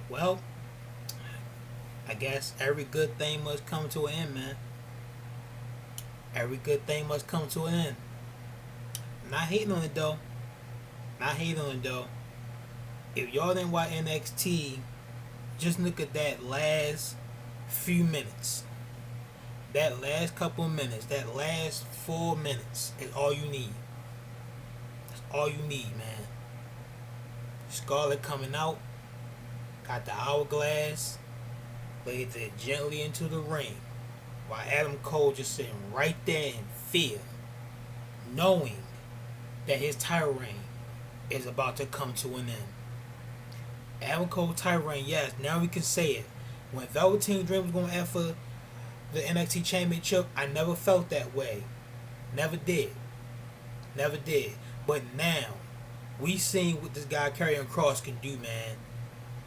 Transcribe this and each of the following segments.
Well, I guess every good thing must come to an end, man. Every good thing must come to an end. Not hating on it though. Not hating on it though. If y'all didn't watch NXT, just look at that last few minutes. That last couple of minutes, that last 4 minutes is all you need. That's all you need, man. Scarlett coming out, got the hourglass, laid it gently into the ring, while Adam Cole just sitting right there in fear, knowing that his title reign is about to come to an end. Adam Cole title reign, yes, now we can say it. When Velveteen Dream was going after the NXT Championship, I never felt that way. Never did. Never did. But now, we seen what this guy Karrion Kross can do, man.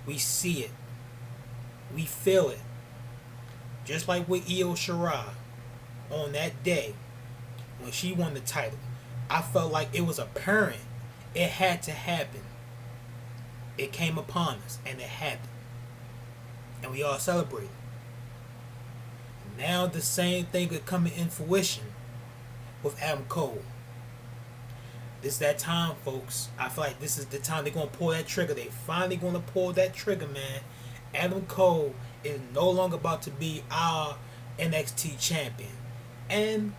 We see it. We feel it. Just like with Io Shirai on that day when she won the title. I felt like it was apparent. It had to happen. It came upon us and it happened. And we all celebrated. Now the same thing is coming in fruition with Adam Cole. This is that time, folks. I feel like this is the time they're going to pull that trigger. They finally going to pull that trigger, man. Adam Cole is no longer about to be our NXT champion. And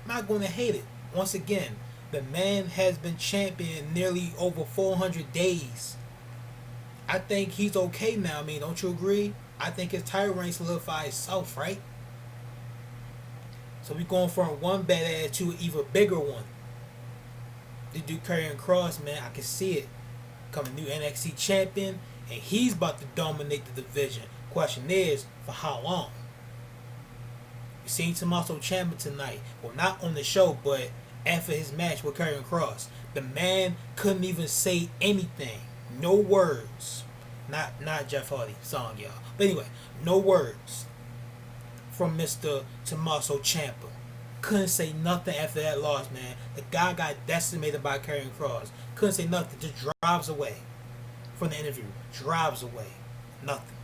I'm not going to hate it. Once again, the man has been champion nearly over 400 days. I think he's okay now. I mean, don't you agree? I think his title reign solidified itself, right? So we're going from one badass to an even bigger one. The dude Karrion Kross, man, I can see it. Coming new NXT champion, and he's about to dominate the division. Question is, for how long? We seen Tommaso Ciampa tonight. Well, not on the show, but after his match with Karrion Kross. The man couldn't even say anything. No words. Not Jeff Hardy song, y'all. But anyway, no words from Mr. Tommaso Ciampa. Couldn't say nothing after that loss, man. The guy got decimated by Karrion Kross. Couldn't say nothing. Just drives away from the interview. Drives away. Nothing.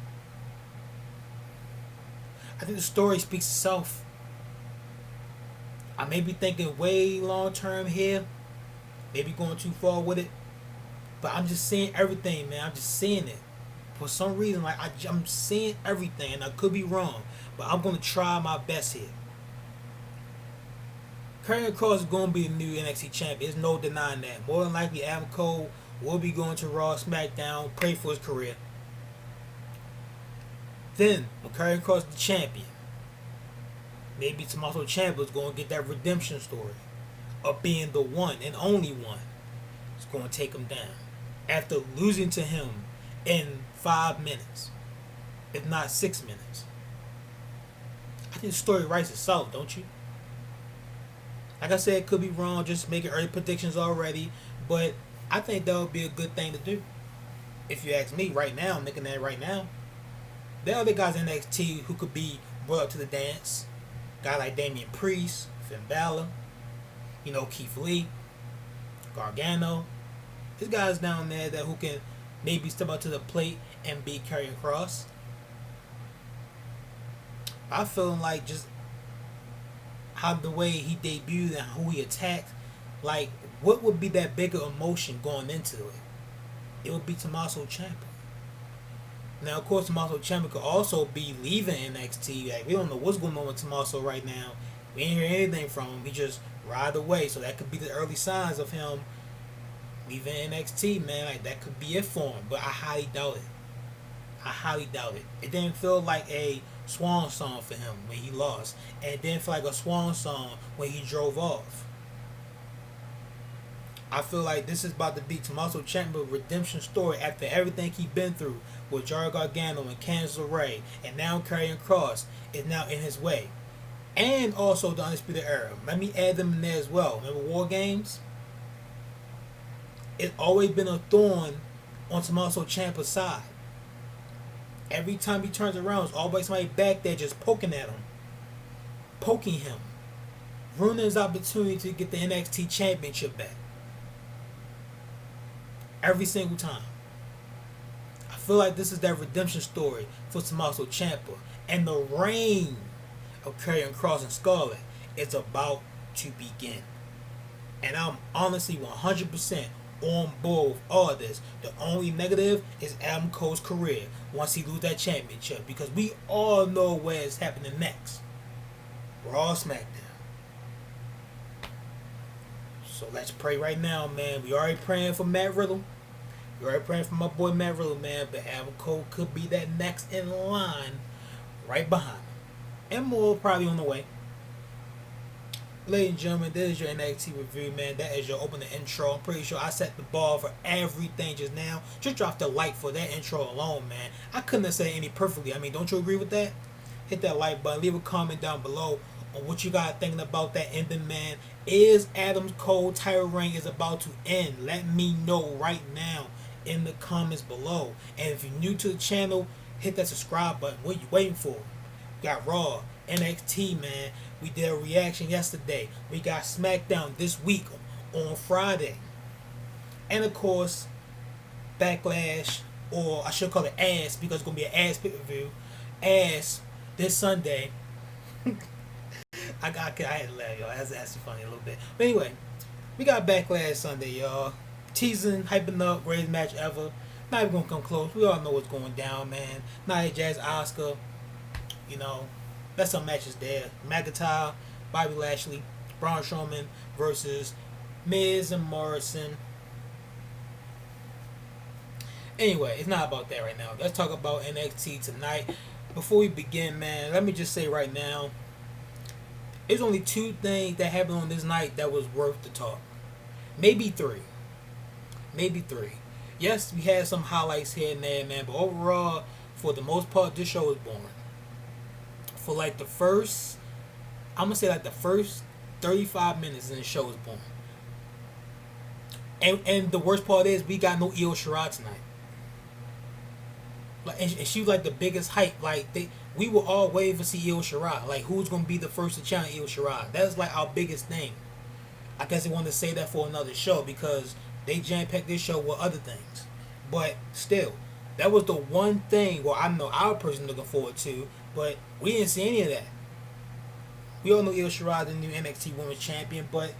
I think the story speaks itself. I may be thinking way long term here. Maybe going too far with it. But I'm just seeing everything, man. I'm just seeing it. For some reason, like I'm seeing everything, and I could be wrong. But I'm going to try my best here. Karrion Kross is going to be the new NXT champion. There's no denying that. More than likely, Adam Cole will be going to Raw, SmackDown, pray for his career. Then, when Karrion Kross is the champion, maybe Tommaso Ciampa is going to get that redemption story of being the one and only one that's going to take him down after losing to him in 5 minutes, if not 6 minutes. I think the story writes itself, don't you? Like I said, could be wrong, just making early predictions already, but I think that would be a good thing to do. If you ask me right now, I'm making that right now. There are other guys in NXT who could be brought up to the dance. Guy like Damian Priest, Finn Balor, Keith Lee, Gargano. There's guys down there that who can maybe step up to the plate and beat Karrion Kross. I feel like just how the way he debuted and who he attacked, like what would be that bigger emotion going into it? It would be Tommaso Ciampa. Now, of course, Tommaso Ciampa could also be leaving NXT. Like, we don't know what's going on with Tommaso right now. We ain't hear anything from him. He just ride away. So that could be the early signs of him leaving NXT, man. Like, that could be it for him. But I highly doubt it. I highly doubt it. It didn't feel like a swan song for him when he lost. And it didn't feel like a swan song when he drove off. I feel like this is about to be Tommaso Ciampa's redemption story after everything he's been through with Johnny Gargano and Candice LeRae, and now Karrion Kross is now in his way. And also the Undisputed Era. Let me add them in there as well. Remember War Games? It's always been a thorn on Tommaso Ciampa's side. Every time he turns around, there's always somebody back there just poking at him. Poking him. Ruining his opportunity to get the NXT Championship back. Every single time. I feel like this is that redemption story for Tommaso Ciampa. And the reign of Karrion Kross and Scarlett is about to begin. And I'm honestly 100% on board with all of this. The only negative is Adam Cole's career once he loses that championship, because we all know where it's happening next. Raw, SmackDown. So let's pray right now, man. We already praying for Matt Riddle. We already praying for my boy Matt Riddle, man. But Adam Cole could be that next in line right behind him. And more probably on the way. Ladies and gentlemen, this is your NXT review, man. That is your opening intro. I'm pretty sure I set the bar for everything just now. Just drop the like for that intro alone, man. I couldn't have said it any perfectly. I mean, don't you agree with that? Hit that like button. Leave a comment down below on what you got thinking about that ending, man. Is Adam Cole title reign is about to end? Let me know right now in the comments below. And if you're new to the channel, hit that subscribe button. What you waiting for? We got Raw, NXT, man. We did a reaction yesterday. We got SmackDown this week on Friday. And of course, Backlash, or I should call it Ass, because it's going to be an Ass pay-per-view. Ass this Sunday. I had to laugh, y'all. That's actually funny a little bit. But anyway, we got Backlash Sunday, y'all. Teasing, hyping up, greatest match ever. Not even going to come close. We all know what's going down, man. Nia Jax, Asuka. You know, that's some matches there. McIntyre, Bobby Lashley, Braun Strowman versus Miz and Morrison. Anyway, it's not about that right now. Let's talk about NXT tonight. Before we begin, man, let me just say right now, there's only two things that happened on this night that was worth the talk. Maybe three. Maybe three. Yes, we had some highlights here and there, man, but overall, for the most part, this show was boring. For like the first, I'm going to say like the first 35 minutes in the show was boring. And the worst part is, we got no Io Shirai tonight. Like, and she was like the biggest hype. Like, we were all waiting for see Io Shirai. Like, who's going to be the first to challenge Io Shirai? That's like our biggest thing. I guess they wanted to say that for another show because they jam-packed this show with other things. But still, that was the one thing, well, I know our person looking forward to, but we didn't see any of that. We all know Io Shirai, the new NXT Women's Champion, but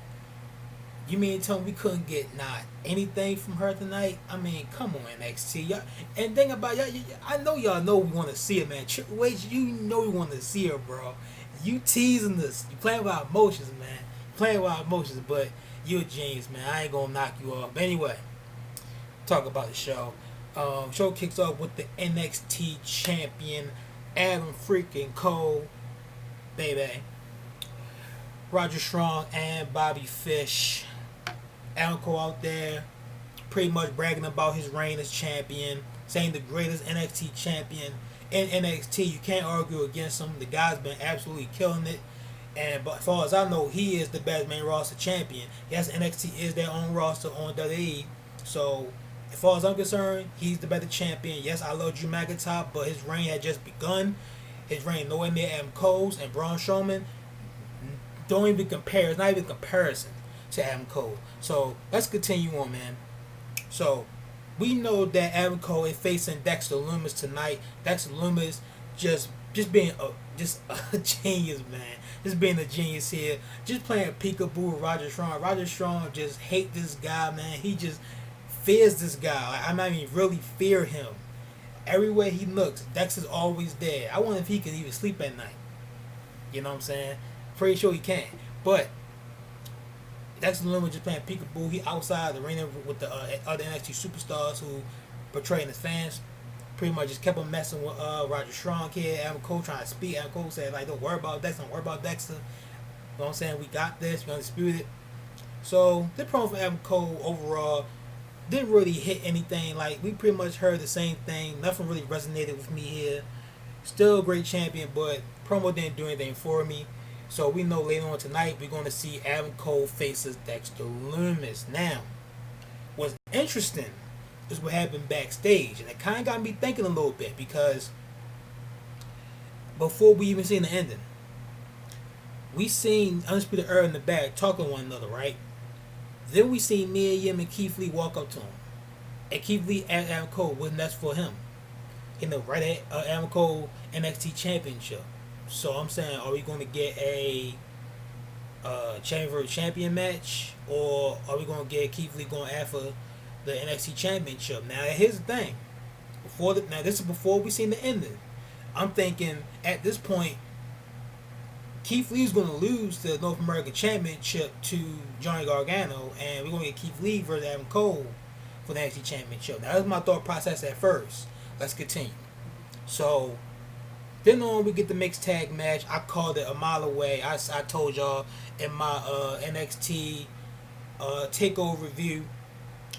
you mean tell me we couldn't get not anything from her tonight? I mean, come on, NXT. Y'all, and thing about y'all, I know y'all know we want to see her, man. Triple H, you know we want to see her, bro. You teasing us. You playing with our emotions, man. Playing with our emotions, but you're a genius, man. I ain't gonna knock you off. But anyway, talk about the show. Show kicks off with the NXT champion, Adam freaking Cole, baby. Roger Strong and Bobby Fish. Adam Cole out there pretty much bragging about his reign as champion, saying the greatest NXT champion in NXT. You can't argue against him. The guy's been absolutely killing it. And but as far as I know, he is the best main roster champion. Yes, NXT is their own roster on WWE. So, as far as I'm concerned, he's the better champion. Yes, I love Drew McIntyre, but his reign had just begun. His reign nowhere near Adam Cole's, and Braun Strowman don't even compare. It's not even a comparison to Adam Cole. So let's continue on, man. So we know that Adam Cole is facing Dexter Lumis tonight. Dexter Lumis just being a genius, man. Just being a genius here. Just playing peekaboo with Roger Strong. Roger Strong just hate this guy, man. He just fears this guy. Like, I mean, really fear him. Everywhere he looks, Dexter's always there. I wonder if he can even sleep at night. You know what I'm saying? Pretty sure he can. But Dexter Lumis just playing peekaboo. He outside the arena with the other NXT superstars who portraying his fans. Pretty much just kept on messing with Roger Strong here. Adam Cole trying to speak. Adam Cole said, like, don't worry about Dexter. Don't worry about Dexter. You know what I'm saying? We got this. We're undisputed. So, the promo for Adam Cole overall didn't really hit anything. Like, we pretty much heard the same thing. Nothing really resonated with me here. Still a great champion, but promo didn't do anything for me. So, we know later on tonight we're going to see Adam Cole faces Dexter Lumis. Now, what's interesting is what happened backstage, and it kind of got me thinking a little bit, because before we even seen the ending, we seen Undisputed Era in the back talking to one another, right? Then we seen Mia Yim and Keith Lee walk up to him, and Keith Lee asked Adam Cole, wasn't that for him? right at Amco NXT Championship. So I'm saying, are we going to get a champion match, or are we going to get Keith Lee going after the NXT Championship? Now here's the thing. Now this is before we seen the ending. I'm thinking at this point, Keith Lee's going to lose the North American Championship to Johnny Gargano, and we're going to get Keith Lee versus Adam Cole for the NXT Championship. Now, that was my thought process at first. Let's continue. So, then on, we get the mixed tag match. I called it a mile away. I told y'all in my NXT takeover review.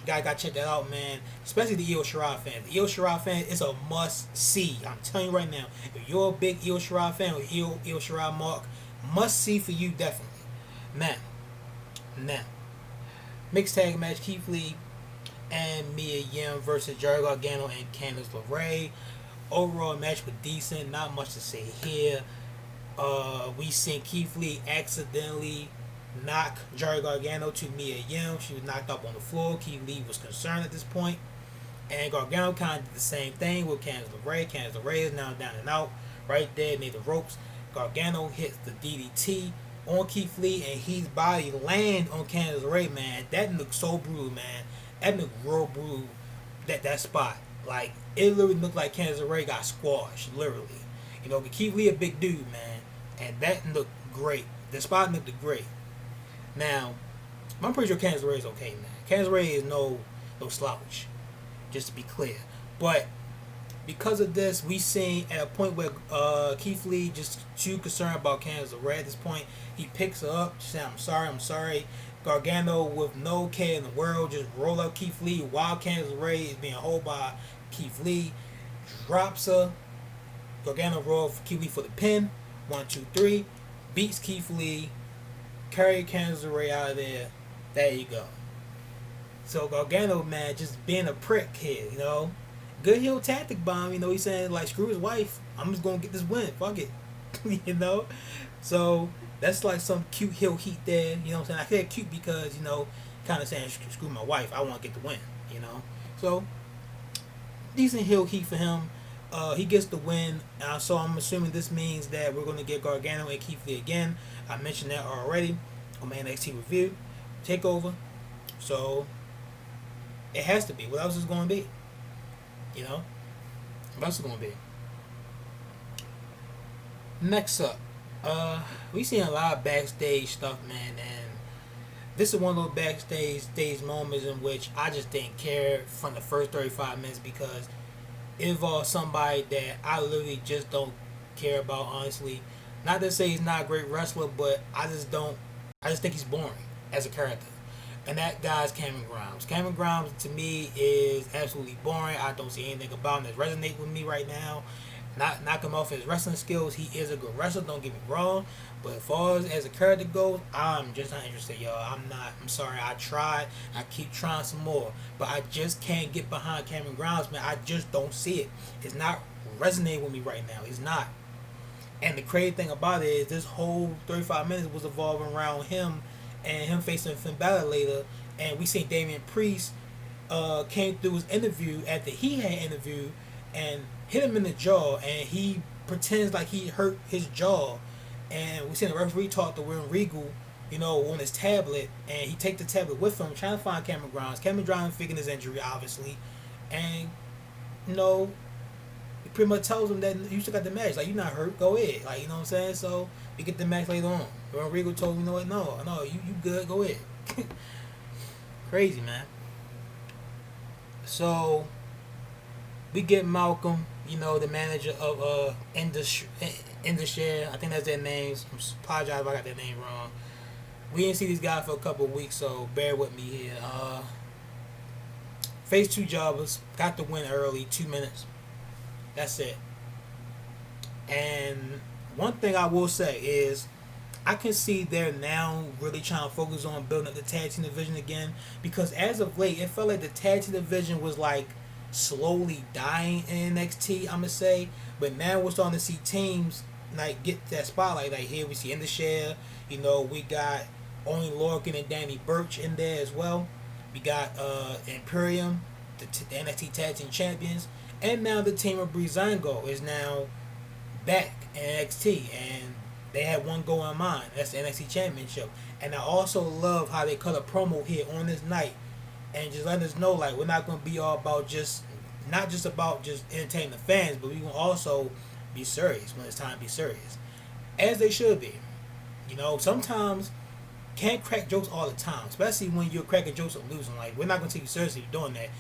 Guys, gotta check that out, man. Especially the Io Shirai fans. The Io Shirai fan is a must see. I'm telling you right now. If you're a big Io Shirai fan with Io Shirai mark, must see for you definitely. Now, mixed tag match: Keith Lee and Mia Yim versus Johnny Gargano and Candice LeRae. Overall match was decent. Not much to say here. We seen Keith Lee accidentally knock Johnny Gargano to Mia Yim. She was knocked up on the floor. Keith Lee was concerned at this point. And Gargano kind of did the same thing with Candice LeRae. Candice LeRae is now down and out. Right there near the ropes. Gargano hits the DDT on Keith Lee, and his body land on Candice LeRae, man. That looked so brutal, man. That looked real brutal, that spot. Like, it literally looked like Candice LeRae got squashed, literally. You know, Keith Lee a big dude, man. And that looked great. The spot looked great. Now, I'm pretty sure Candice LeRae is okay, man. Candice LeRae is no slouch, just to be clear. But because of this, we seen at a point where Keith Lee just too concerned about Candice LeRae at this point. He picks her up, saying, I'm sorry. Gargano, with no care in the world, just roll up Keith Lee while Candice LeRae is being held by Keith Lee. Drops her. Gargano rolls Keith Lee for the pin. 1, 2, 3. Beats Keith Lee. Carry Candice LeRae out of there. There you go. So Gargano, man, just being a prick here, you know. Good heel tactic bomb, you know. He's saying, like, screw his wife. I'm just going to get this win. Fuck it. You know. So that's like some cute heel heat there. You know what I'm saying? I say cute because, you know, kind of saying, screw my wife. I want to get the win, you know. So decent heel heat for him. He gets the win. So I'm assuming this means that we're going to get Gargano and Keith Lee again. I mentioned that already on my NXT review. Takeover. So it has to be. What else is it going to be? You know? What else is it going to be? Next up. We seen a lot of backstage stuff, man. And this is one of those backstage moments in which I just didn't care from the first 35 minutes because it involved somebody that I literally just don't care about, honestly. Not to say he's not a great wrestler, but I just think he's boring as a character. And that guy's Cameron Grimes. Cameron Grimes, to me, is absolutely boring. I don't see anything about him that resonates with me right now. Not knock him off his wrestling skills. He is a good wrestler, don't get me wrong. But as far as a character goes, I'm just not interested, y'all. I'm sorry. I tried. I keep trying some more. But I just can't get behind Cameron Grimes, man. I just don't see it. It's not resonating with me right now. It's not. And the crazy thing about it is this whole 35 minutes was evolving around him and him facing Finn Balor later. And we seen Damian Priest came through his interview after he had interviewed and hit him in the jaw, and he pretends like he hurt his jaw. And we seen the referee talk to William Regal, you know, on his tablet, and he take the tablet with him, trying to find Cameron Grimes. Cameron Grimes figuring his injury, obviously, and you know, he pretty much tells him that you still got the match. Like, you're not hurt, go ahead. Like, you know what I'm saying? So we get the match later on. William Regal told him, you know what? No, you good, go ahead. Crazy, man. So we get Malcolm, you know, the manager of Industry. I think that's their names. I apologize if I got their name wrong. We didn't see these guys for a couple of weeks, so bear with me here. Phase 2 jobbers, got the win early, 2 minutes. That's it. And one thing I will say is I can see they're now really trying to focus on building up the tag team division again, because as of late, it felt like the tag team division was like slowly dying in NXT, I'm gonna say. But now we're starting to see teams like get that spotlight. Like here we see In the Share, you know, we got Only Lorcan and Danny Burch in there as well. We got Imperium, the NXT Tag Team Champions, And now the team of Breezango is now back in NXT, and they had one goal in mind. That's the NXT Championship. And I also love how they cut a promo here on this night and just letting us know, like, we're not going to be all about not just about just entertaining the fans, but we're going to also be serious when it's time to be serious. As they should be. You know, sometimes can't crack jokes all the time, especially when you're cracking jokes or losing. Like, we're not going to take you seriously for doing that.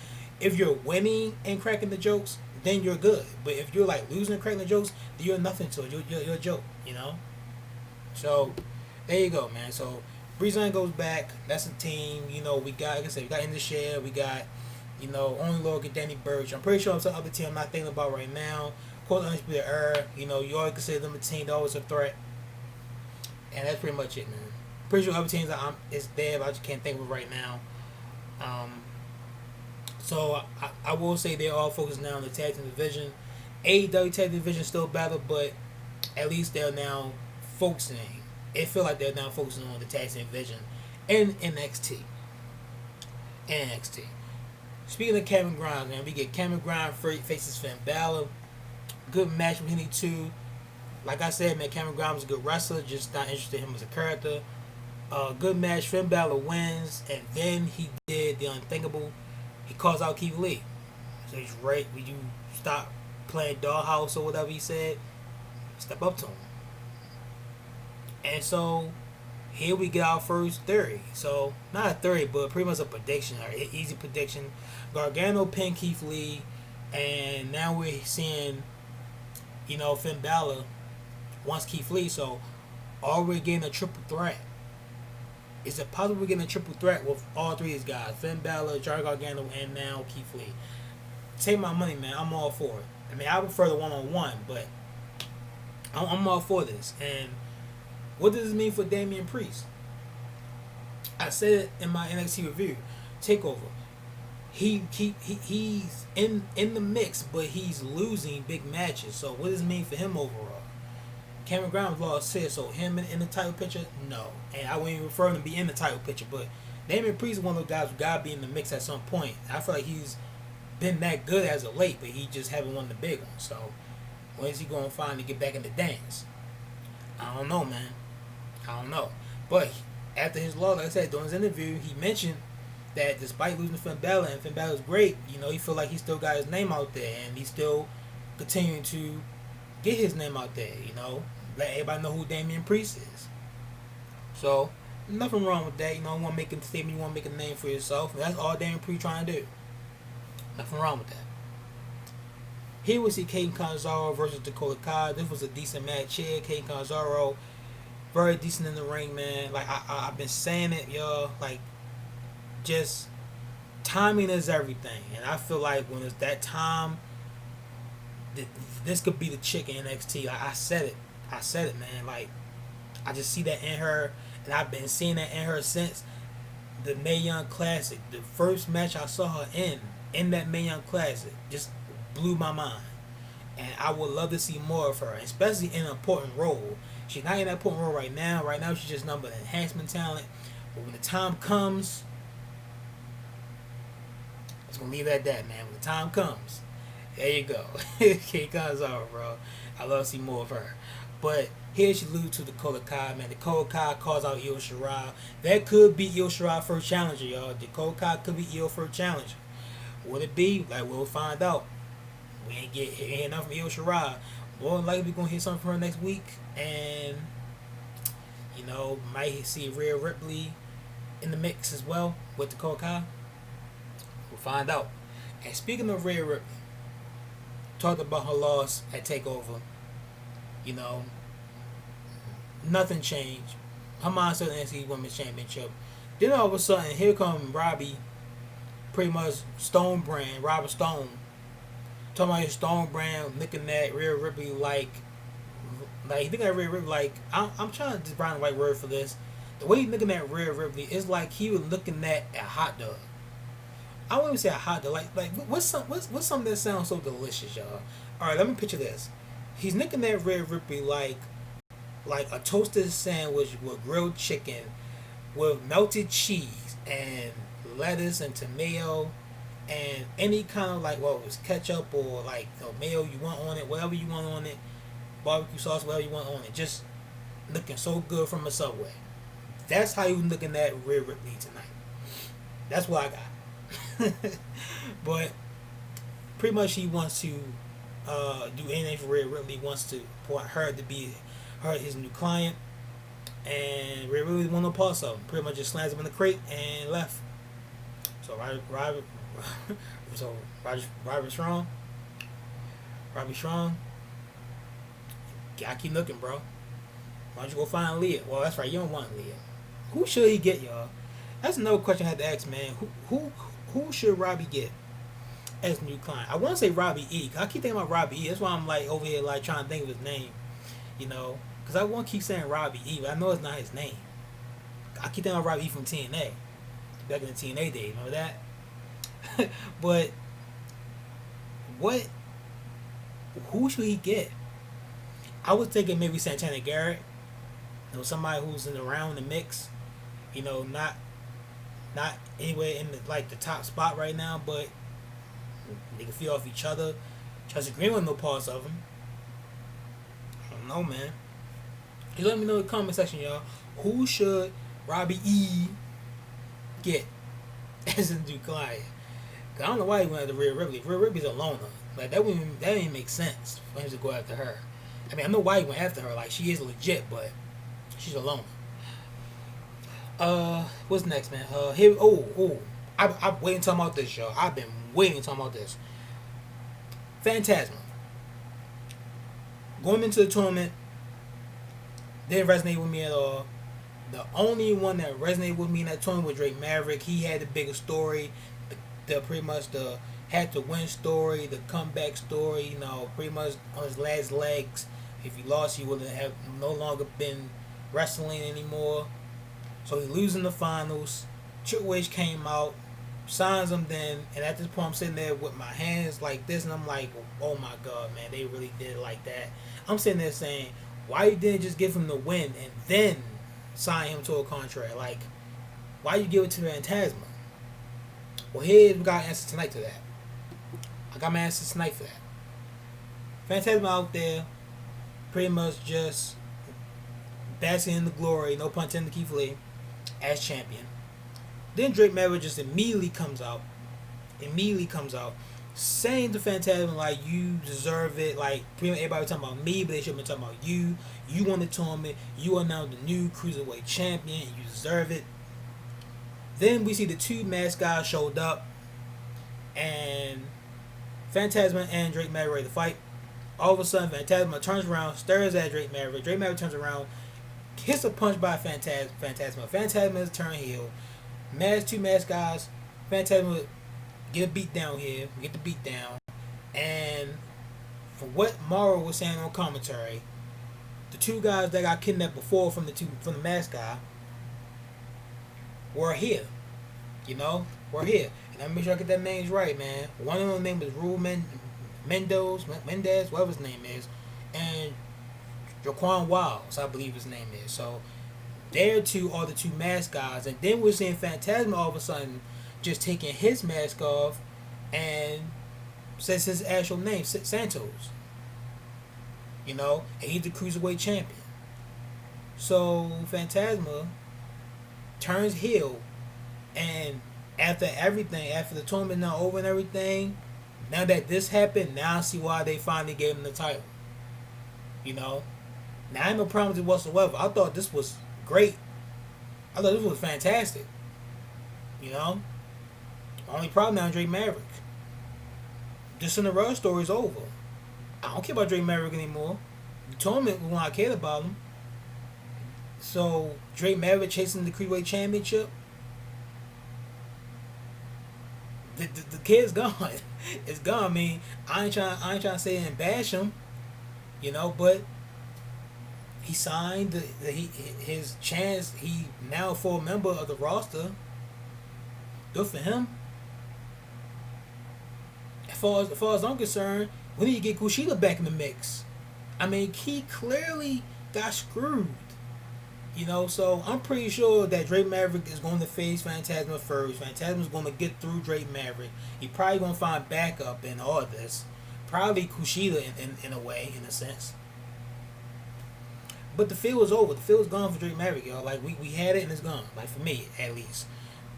If you're winning and cracking the jokes, then you're good. But if you're like losing and cracking the jokes, then you're nothing to it. You're a joke, you know? So, there you go, man. So, Breezango goes back. That's a team. You know, we got, like I said, we got In the Share. We got, you know, Only Logan, Danny Burch. I'm pretty sure I'm some other team I'm not thinking about right now. Of course, Undisputed Era. You know, you always consider them a team. They're always a threat. And that's pretty much it, man. Pretty sure other teams it's there, but I just can't think of it right now. So I will say they're all focused now on the tag team division. AEW tag division still battle, but at least they're now focusing. It feels like they're now focusing on the tag team division in NXT. Speaking of Cameron Grimes, man, we get Cameron Grimes faces Finn Balor. Good match between the two. Like I said, man, Cameron Grimes is a good wrestler, just not interested in him as a character. Good match. Finn Balor wins, and then he did the unthinkable. He calls out Keith Lee. So he's right. When you stop playing dollhouse or whatever he said, step up to him. And so here we get our first theory. So not a theory, but pretty much a prediction, or an easy prediction. Gargano pinned Keith Lee, and now we're seeing, you know, Finn Balor wants Keith Lee. So are we getting a triple threat? Is it possible we're getting a triple threat with all three of these guys? Finn Balor, Johnny Gargano, and now Keith Lee. Take my money, man. I'm all for it. I mean, I prefer the one-on-one, but I'm all for this. And what does this mean for Damian Priest? I said it in my NXT review, Takeover. He's in the mix, but he's losing big matches. So what does it mean for him overall? Cameron Grimes lost his, so him in the title picture, no. And I wouldn't even refer him to be in the title picture, but Damian Priest is one of those guys who gotta be in the mix at some point. I feel like he's been that good as of late, but he just haven't won the big one. So when is he gonna finally get back in the dance? I don't know, man. I don't know. But after his loss, like I said, during his interview, he mentioned that despite losing to Finn Balor, and Finn Balor's great, you know, he feel like he still got his name out there, and he's still continuing to get his name out there, you know, let everybody know who Damian Priest is. So, nothing wrong with that. You know, you want to make a statement, you want to make a name for yourself, and that's all Damian Priest trying to do. Nothing wrong with that. Here we see Kacy Catanzaro versus Dekota Kai. This was a decent match here. Kacy Catanzaro, very decent in the ring, man. Like, I've been saying it, y'all. Like, just timing is everything. And I feel like when it's that time, this could be the chick in NXT. Like, I said it, man. Like, I just see that in her, and I've been seeing that in her since the Mae Young Classic. The first match I saw her in that Mae Young Classic, just blew my mind. And I would love to see more of her, especially in an important role. She's not in that important role right now. Right now, she's just number enhancement talent. But when the time comes, I'm just gonna leave it at that, man. When the time comes, there you go. Kacy Catanzaro, bro. I love to see more of her. But here she loses to Dakota Kai, man. Dakota Kai calls out Io Shirai. That could be Io Shirai first challenger, y'all. Dakota Kai could be Io first challenger. Would it be? Like, we'll find out. We ain't hear enough from Io Shirai. More than likely, we're going to hear something from her next week. And, you know, might see Rhea Ripley in the mix as well with Dakota Kai. We'll find out. And speaking of Rhea Ripley, talked about her loss at TakeOver. You know, nothing changed. Her mindset in the NXT Women's Championship. Then all of a sudden, here come Robbie, pretty much Stone brand, Robert Stone, talking about his Stone brand, looking at Rhea Ripley like he looking at Rhea Ripley like, I'm trying to find the right word for this. The way he's looking at Rhea Ripley is like he was looking at a hot dog. I wouldn't even say a hot dog. Like what's something that sounds so delicious, y'all? All right, let me picture this. He's looking at Rhea Ripley like a toasted sandwich with grilled chicken, with melted cheese and lettuce and tomato and any kind of like, well, it's ketchup or like mayo you want on it, whatever you want on it, barbecue sauce, whatever you want on it, just looking so good from a Subway. That's how you looking at Rhea Ripley tonight. That's what I got. But pretty much he wants to do anything for Rhea Ripley. Wants to want her to be his new client, and Rhea Ripley won no parts of him. Pretty much just slams him in the crate and left. So Robbie Strong, gotta keep looking, bro. Why don't you go find Leah? Well, that's right, you don't want Leah. Who should he get, y'all? That's another question I had to ask, man. Who should Robbie get as new client? I want to say Robbie E. I keep thinking about Robbie E. That's why I'm like over here like trying to think of his name, because I want to keep saying Robbie E. But I know it's not his name. I keep thinking about Robbie E from TNA, back in the TNA days. Remember that? But who should he get? I was thinking maybe Santana Garrett. Somebody who's around the mix. Not anywhere in the top spot right now, but they can feel off each other. Chelsea Green with no parts of him. I don't know, man. You let me know in the comment section, y'all. Who should Robbie E get as a new client? Cause I don't know why he went after Rhea Ripley. Rhea Ripley's a loner. Like that didn't make sense for him to go after her. I mean, I know why he went after her. Like she is legit, but she's a loner. What's next, man? Here. I'm waiting to talk about this, y'all. I've been waiting to talk about this. Fantasma. Going into the tournament didn't resonate with me at all. The only one that resonated with me in that tournament was Drake Maverick. He had the biggest story, the pretty much the had to win story, the comeback story. Pretty much on his last legs. If he lost, he would have no longer been wrestling anymore. So he losing the finals. Triple H came out, signs him then, and at this point I'm sitting there with my hands like this, and I'm like, oh my god, man, they really did it like that. I'm sitting there saying, why you didn't just give him the win and then sign him to a contract? Like, why you give it to Fantasma? Well, here we got an answer tonight to that. I got my answer tonight for that. Fantasma out there, pretty much just basking in the glory, no pun intended, Keith Lee, as champion. Then Drake Maverick just immediately comes out, saying to Fantasma, like, you deserve it. Like, pretty much everybody was talking about me, but they should have been talking about you. You won the tournament. You are now the new Cruiserweight champion. You deserve it. Then we see the two masked guys showed up, and Fantasma and Drake Maverick ready to fight. All of a sudden, Fantasma turns around, stares at Drake Maverick. Drake Maverick turns around, hits a punch by Fantasma. Fantasma is turned heel. Two masked guys. Fantasma get a beat down here. Get the beat down. And for what Morrow was saying on commentary, the two guys that got kidnapped before from the masked guy were here. We're here. And let me make sure I get that names right, man. One of them name was Rule Mendez, whatever his name is, and Jaquan Wiles, I believe his name is. So there two are the two masked guys, and then we're seeing Fantasma all of a sudden just taking his mask off and says his actual name, Santos. And he's the Cruiserweight champion. So Fantasma turns heel, and after everything, after the tournament now over and everything, now that this happened, now I see why they finally gave him the title. Now I ain't no problem with it whatsoever. I thought this was great. I thought this was fantastic. Only problem now is Drake Maverick. This Cinderella story is over. I don't care about Drake Maverick anymore. The tournament was when I cared about him. So Drake Maverick chasing the Cruiserweight Championship. The kid's gone. It's gone. I mean, I ain't trying to say it and bash him, but he signed his chance. He now a full member of the roster. Good for him. As far as I'm concerned, we need to get Kushida back in the mix. I mean, he clearly got screwed. You know, so I'm pretty sure that Drake Maverick is going to face Fantasma first. Fantasma's going to get through Drake Maverick. He probably going to find backup in all of this. Probably Kushida in a way, in a sense. But the field was over. The field was gone for Drake Maverick, y'all. Like, we had it and it's gone. Like, for me, at least.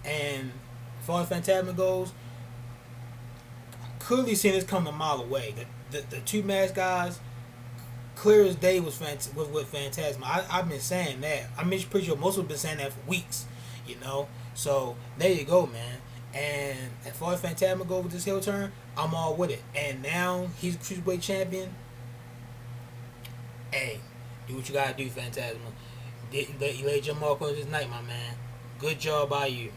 And as far as Fantasma goes, clearly seeing this coming a mile away. The two masked guys, clear as day was with Fantasma. I've been saying that. I'm pretty sure most of them been saying that for weeks, you know. So there you go, man. And as far as Fantasma goes with this heel turn, I'm all with it. And now he's Cruiserweight champion. Hey, do what you gotta do, Fantasma. You laid your mark on this night, my man. Good job by you.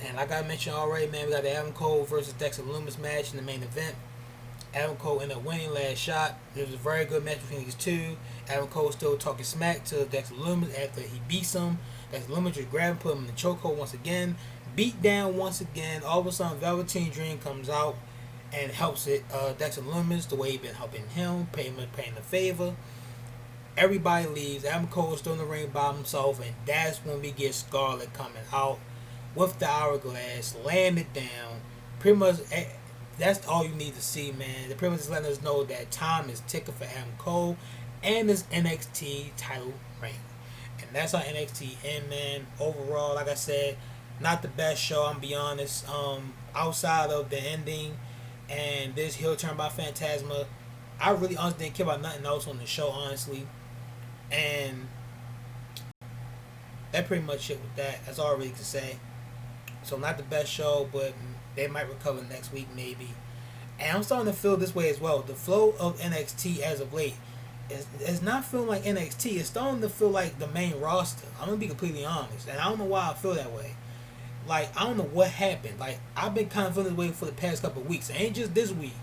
And like I mentioned already, man, we got the Adam Cole versus Dexter Lumis match in the main event. Adam Cole ended up winning last shot. It was a very good match between these two. Adam Cole still talking smack to Dexter Lumis after he beats him. Dexter Lumis just grabbed him, put him in the chokehold once again. Beat down once again. All of a sudden, Velveteen Dream comes out and helps Dexter Lumis the way he been helping him, paying a favor. Everybody leaves. Adam Cole is still in the ring by himself, and that's when we get Scarlett coming out with the hourglass, laying it down. Pretty much, that's all you need to see, man. They're pretty much just letting us know that time is ticking for Adam Cole and this NXT title reign. And that's how NXT end, man. Overall, like I said, not the best show, I'm be honest. Outside of the ending and this heel turn by Fantasma, I really honestly didn't care about nothing else on the show, honestly. And that pretty much it with that. That's all I really can say. So not the best show, but they might recover next week maybe. And I'm starting to feel this way as well. The flow of NXT as of late is not feeling like NXT. It's starting to feel like the main roster. I'm going to be completely honest. And I don't know why I feel that way. Like, I don't know what happened. Like, I've been kind of feeling this way for the past couple of weeks. It ain't just this week,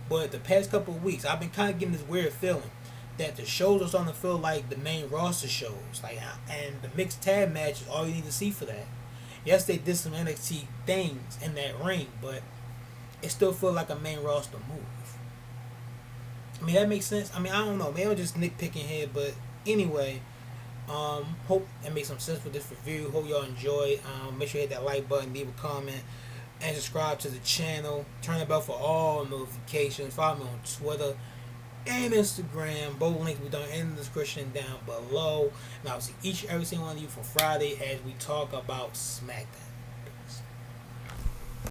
but the past couple of weeks, I've been kind of getting this weird feeling that the shows are starting to feel like the main roster shows. Like, and the mixed tag match is all you need to see for that. Yes, they did some NXT things in that ring, but it still feels like a main roster move. I mean, that makes sense. I mean, I don't know. Maybe I'm just nitpicking here, but anyway, hope that makes some sense with this review. Hope y'all enjoy. Make sure you hit that like button, leave a comment, and subscribe to the channel. Turn the bell for all notifications. Follow me on Twitter and Instagram. Both links will be down in the description down below. And I'll see each and every single one of you for Friday as we talk about SmackDown.